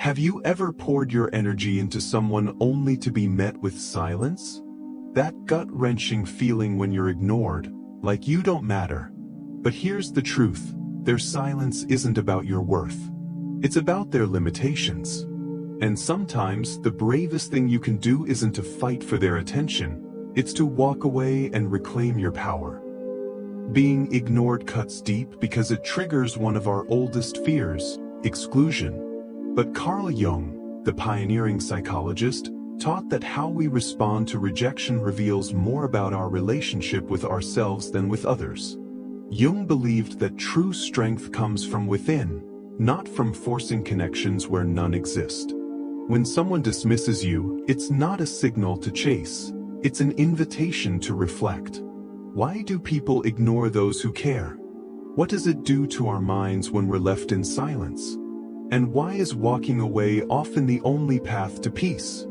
Have you ever poured your energy into someone only to be met with silence? That gut-wrenching feeling when you're ignored, like you don't matter. But here's the truth, their silence isn't about your worth. It's about their limitations. And sometimes the bravest thing you can do isn't to fight for their attention, it's to walk away and reclaim your power. Being ignored cuts deep because it triggers one of our oldest fears, exclusion. But Carl Jung, the pioneering psychologist, taught that how we respond to rejection reveals more about our relationship with ourselves than with others. Jung believed that true strength comes from within, not from forcing connections where none exist. When someone dismisses you, it's not a signal to chase, it's an invitation to reflect. Why do people ignore those who care? What does it do to our minds when we're left in silence? And why is walking away often the only path to peace?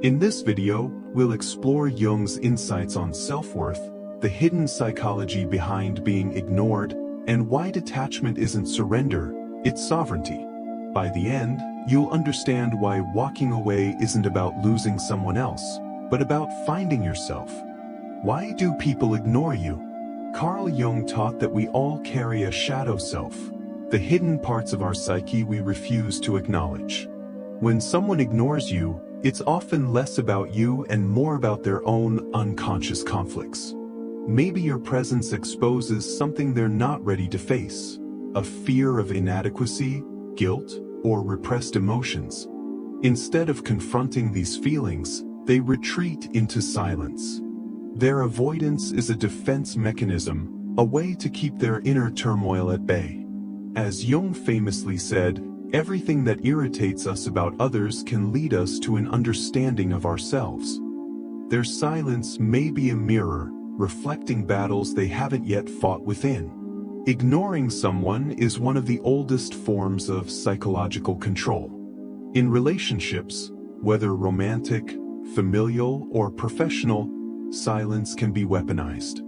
In this video, we'll explore Jung's insights on self-worth, the hidden psychology behind being ignored, and why detachment isn't surrender, it's sovereignty. By the end, you'll understand why walking away isn't about losing someone else, but about finding yourself. Why do people ignore you? Carl Jung taught that we all carry a shadow self, the hidden parts of our psyche we refuse to acknowledge. When someone ignores you, it's often less about you and more about their own unconscious conflicts. Maybe your presence exposes something they're not ready to face, a fear of inadequacy, guilt, or repressed emotions. Instead of confronting these feelings, they retreat into silence. Their avoidance is a defense mechanism, a way to keep their inner turmoil at bay. As Jung famously said, everything that irritates us about others can lead us to an understanding of ourselves. Their silence may be a mirror, reflecting battles they haven't yet fought within. Ignoring someone is one of the oldest forms of psychological control. In relationships, whether romantic, familial, or professional, silence can be weaponized.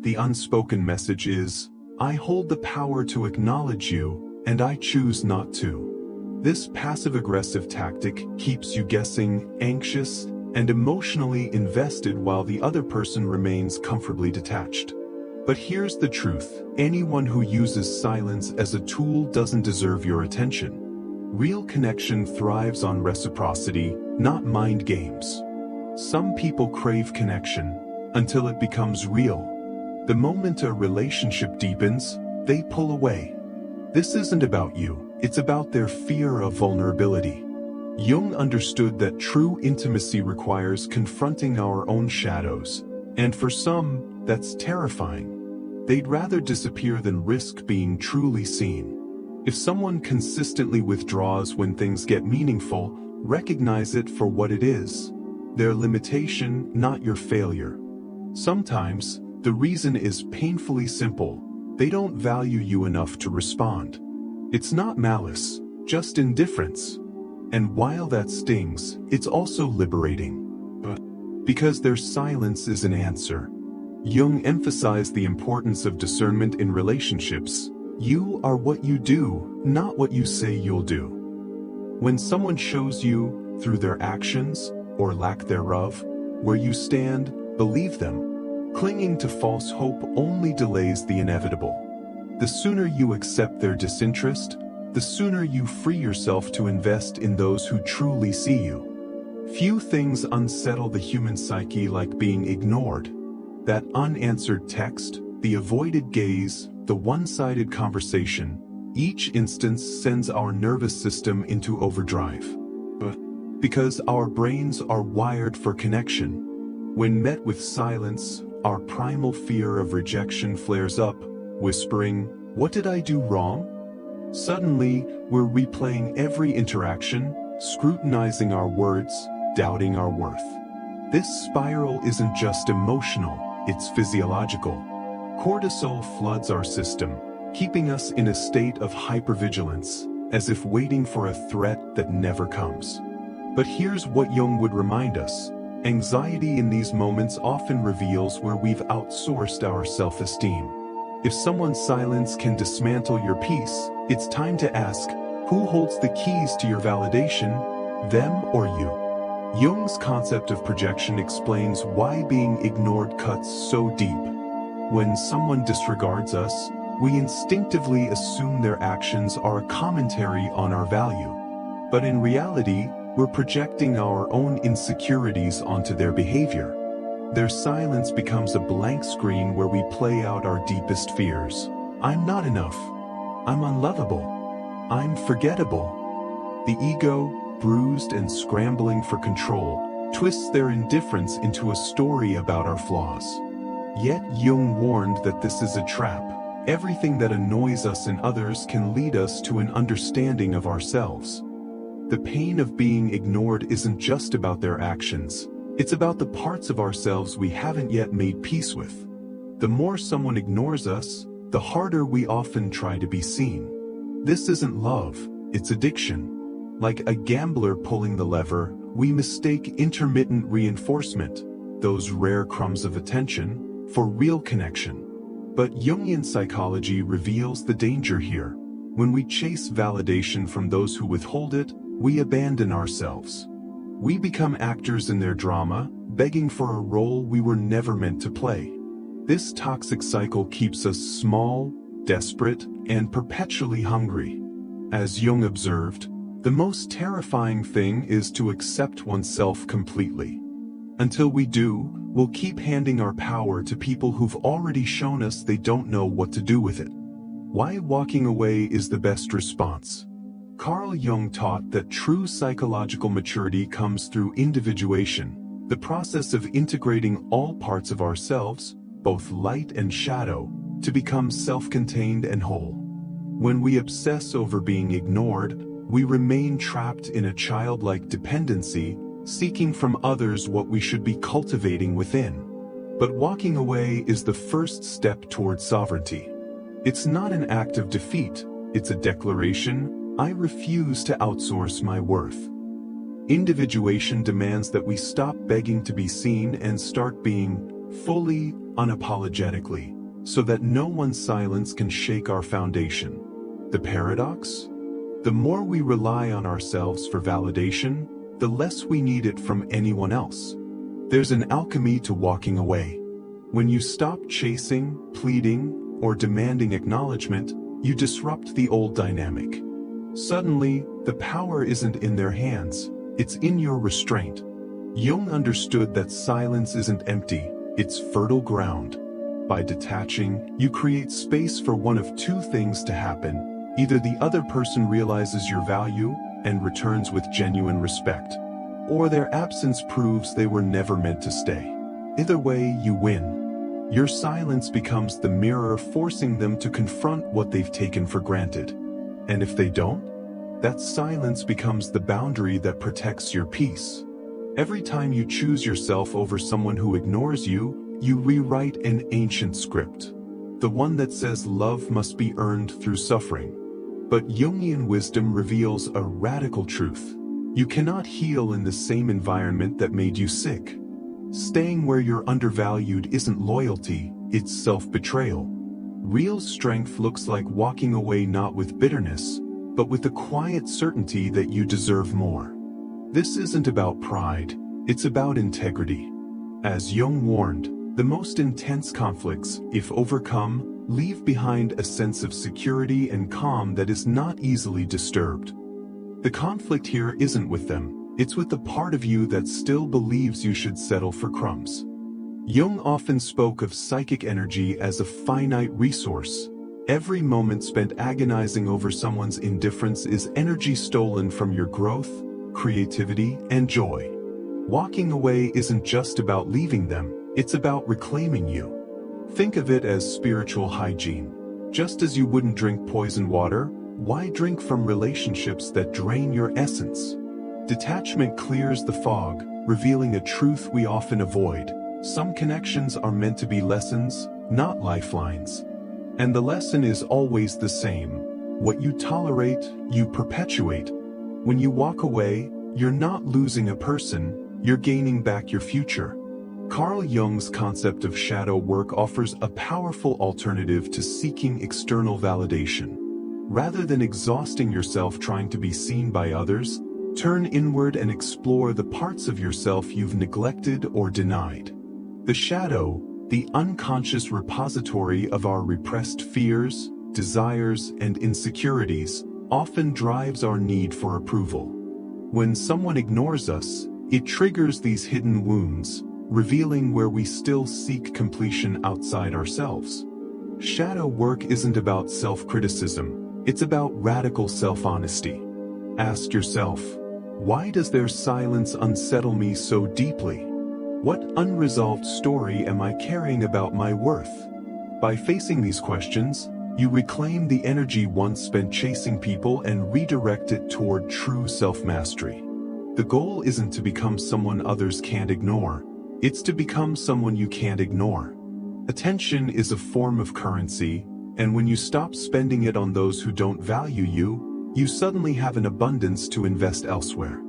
The unspoken message is, I hold the power to acknowledge you, and I choose not to. This passive-aggressive tactic keeps you guessing, anxious, and emotionally invested while the other person remains comfortably detached. But here's the truth, anyone who uses silence as a tool doesn't deserve your attention. Real connection thrives on reciprocity, not mind games. Some people crave connection until it becomes real. The moment a relationship deepens, they pull away. This isn't about you, it's about their fear of vulnerability. Jung understood that true intimacy requires confronting our own shadows, and for some, that's terrifying. They'd rather disappear than risk being truly seen. If someone consistently withdraws when things get meaningful, recognize it for what it is. Their limitation, not your failure. Sometimes, the reason is painfully simple. They don't value you enough to respond. It's not malice, just indifference. And while that stings, it's also liberating. Because their silence is an answer. Jung emphasized the importance of discernment in relationships. You are what you do, not what you say you'll do. When someone shows you, through their actions, or lack thereof, where you stand, believe them. Clinging to false hope only delays the inevitable. The sooner you accept their disinterest, the sooner you free yourself to invest in those who truly see you. Few things unsettle the human psyche like being ignored. That unanswered text, the avoided gaze, the one-sided conversation, each instance sends our nervous system into overdrive. Because our brains are wired for connection. When met with silence, our primal fear of rejection flares up, whispering, "What did I do wrong?" Suddenly, we're replaying every interaction, scrutinizing our words, doubting our worth. This spiral isn't just emotional, it's physiological. Cortisol floods our system, keeping us in a state of hypervigilance, as if waiting for a threat that never comes. But here's what Jung would remind us. Anxiety in these moments often reveals where we've outsourced our self-esteem. If someone's silence can dismantle your peace, it's time to ask, Who holds the keys to your validation, them or you? Jung's concept of projection explains why being ignored cuts so deep. When someone disregards us, we instinctively assume their actions are a commentary on our value. But in reality, we're projecting our own insecurities onto their behavior. Their silence becomes a blank screen where we play out our deepest fears. I'm not enough. I'm unlovable. I'm forgettable. The ego, bruised and scrambling for control, twists their indifference into a story about our flaws. Yet Jung warned that this is a trap. Everything that annoys us in others can lead us to an understanding of ourselves. The pain of being ignored isn't just about their actions. It's about the parts of ourselves we haven't yet made peace with. The more someone ignores us, the harder we often try to be seen. This isn't love, it's addiction. Like a gambler pulling the lever, we mistake intermittent reinforcement, those rare crumbs of attention, for real connection. But Jungian psychology reveals the danger here. When we chase validation from those who withhold it, we abandon ourselves. We become actors in their drama, begging for a role we were never meant to play. This toxic cycle keeps us small, desperate, and perpetually hungry. As Jung observed, the most terrifying thing is to accept oneself completely. Until we do, we'll keep handing our power to people who've already shown us they don't know what to do with it. Why walking away is the best response? Carl Jung taught that true psychological maturity comes through individuation, the process of integrating all parts of ourselves, both light and shadow, to become self-contained and whole. When we obsess over being ignored, we remain trapped in a childlike dependency, seeking from others what we should be cultivating within. But walking away is the first step toward sovereignty. It's not an act of defeat, it's a declaration: I refuse to outsource my worth. Individuation demands that we stop begging to be seen and start being fully, unapologetically, so that no one's silence can shake our foundation. The paradox? The more we rely on ourselves for validation, the less we need it from anyone else. There's an alchemy to walking away. When you stop chasing, pleading, or demanding acknowledgement, you disrupt the old dynamic. Suddenly, the power isn't in their hands, it's in your restraint. Jung understood that silence isn't empty, it's fertile ground. By detaching, you create space for one of two things to happen. Either the other person realizes your value and returns with genuine respect, or their absence proves they were never meant to stay. Either way, you win. Your silence becomes the mirror forcing them to confront what they've taken for granted. And if they don't, that silence becomes the boundary that protects your peace. Every time you choose yourself over someone who ignores you, you rewrite an ancient script. The one that says love must be earned through suffering. But Jungian wisdom reveals a radical truth. You cannot heal in the same environment that made you sick. Staying where you're undervalued isn't loyalty, it's self-betrayal. Real strength looks like walking away not with bitterness, but with the quiet certainty that you deserve more. This isn't about pride, it's about integrity. As Jung warned, the most intense conflicts, if overcome, leave behind a sense of security and calm that is not easily disturbed. The conflict here isn't with them, it's with the part of you that still believes you should settle for crumbs. Jung often spoke of psychic energy as a finite resource. Every moment spent agonizing over someone's indifference is energy stolen from your growth, creativity, and joy. Walking away isn't just about leaving them, it's about reclaiming you. Think of it as spiritual hygiene. Just as you wouldn't drink poisoned water, why drink from relationships that drain your essence? Detachment clears the fog, revealing a truth we often avoid. Some connections are meant to be lessons, not lifelines. And the lesson is always the same. What you tolerate, you perpetuate. When you walk away, you're not losing a person, you're gaining back your future. Carl Jung's concept of shadow work offers a powerful alternative to seeking external validation. Rather than exhausting yourself trying to be seen by others, turn inward and explore the parts of yourself you've neglected or denied. The shadow, the unconscious repository of our repressed fears, desires, and insecurities, often drives our need for approval. When someone ignores us, it triggers these hidden wounds, revealing where we still seek completion outside ourselves. Shadow work isn't about self-criticism, it's about radical self-honesty. Ask yourself, why does their silence unsettle me so deeply? What unresolved story am I carrying about my worth? By facing these questions, you reclaim the energy once spent chasing people and redirect it toward true self-mastery. The goal isn't to become someone others can't ignore, it's to become someone you can't ignore. Attention is a form of currency, and when you stop spending it on those who don't value you, you suddenly have an abundance to invest elsewhere.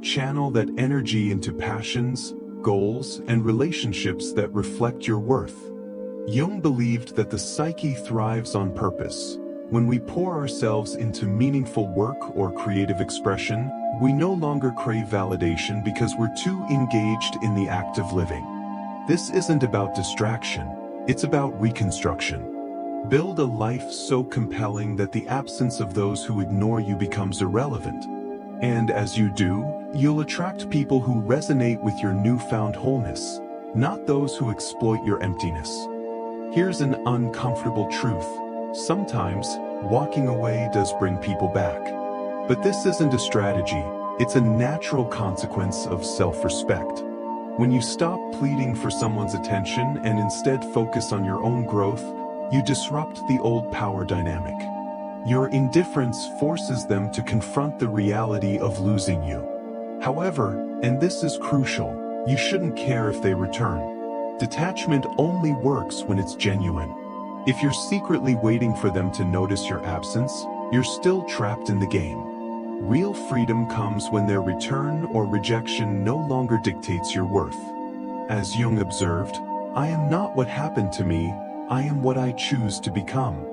Channel that energy into passions, goals, and relationships that reflect your worth. Jung believed that the psyche thrives on purpose. When we pour ourselves into meaningful work or creative expression, we no longer crave validation because we're too engaged in the act of living. This isn't about distraction, it's about reconstruction. Build a life so compelling that the absence of those who ignore you becomes irrelevant. And as you do, you'll attract people who resonate with your newfound wholeness, not those who exploit your emptiness. Here's an uncomfortable truth. Sometimes, walking away does bring people back. But this isn't a strategy, it's a natural consequence of self-respect. When you stop pleading for someone's attention and instead focus on your own growth, you disrupt the old power dynamic. Your indifference forces them to confront the reality of losing you. However, and this is crucial, you shouldn't care if they return. Detachment only works when it's genuine. If you're secretly waiting for them to notice your absence, you're still trapped in the game. Real freedom comes when their return or rejection no longer dictates your worth. As Jung observed, I am not what happened to me, I am what I choose to become.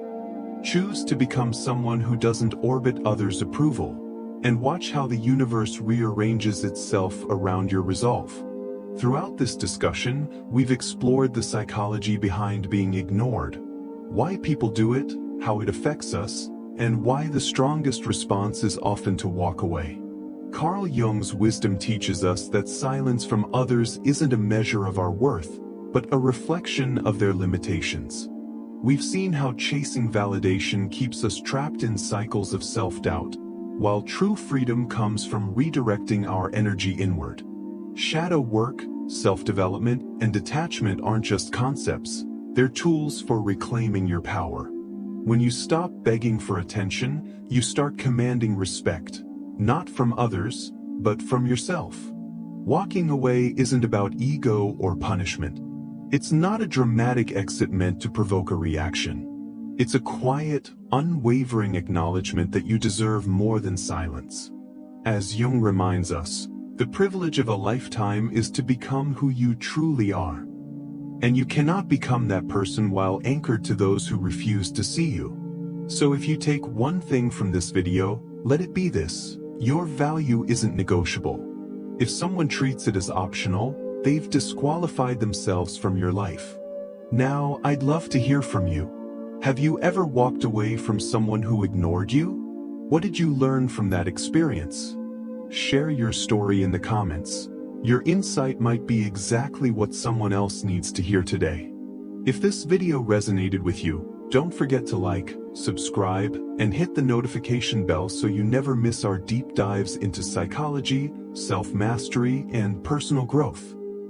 Choose to become someone who doesn't orbit others' approval, and watch how the universe rearranges itself around your resolve. Throughout this discussion, we've explored the psychology behind being ignored, why people do it, how it affects us, and why the strongest response is often to walk away. Carl Jung's wisdom teaches us that silence from others isn't a measure of our worth, but a reflection of their limitations. We've seen how chasing validation keeps us trapped in cycles of self-doubt, while true freedom comes from redirecting our energy inward. Shadow work, self-development, and detachment aren't just concepts, they're tools for reclaiming your power. When you stop begging for attention, you start commanding respect, not from others, but from yourself. Walking away isn't about ego or punishment. It's not a dramatic exit meant to provoke a reaction. It's a quiet, unwavering acknowledgement that you deserve more than silence. As Jung reminds us, the privilege of a lifetime is to become who you truly are. And you cannot become that person while anchored to those who refuse to see you. So if you take one thing from this video, let it be this: your value isn't negotiable. If someone treats it as optional, they've disqualified themselves from your life. Now, I'd love to hear from you. Have you ever walked away from someone who ignored you? What did you learn from that experience? Share your story in the comments. Your insight might be exactly what someone else needs to hear today. If this video resonated with you, don't forget to like, subscribe, and hit the notification bell so you never miss our deep dives into psychology, self-mastery, and personal growth.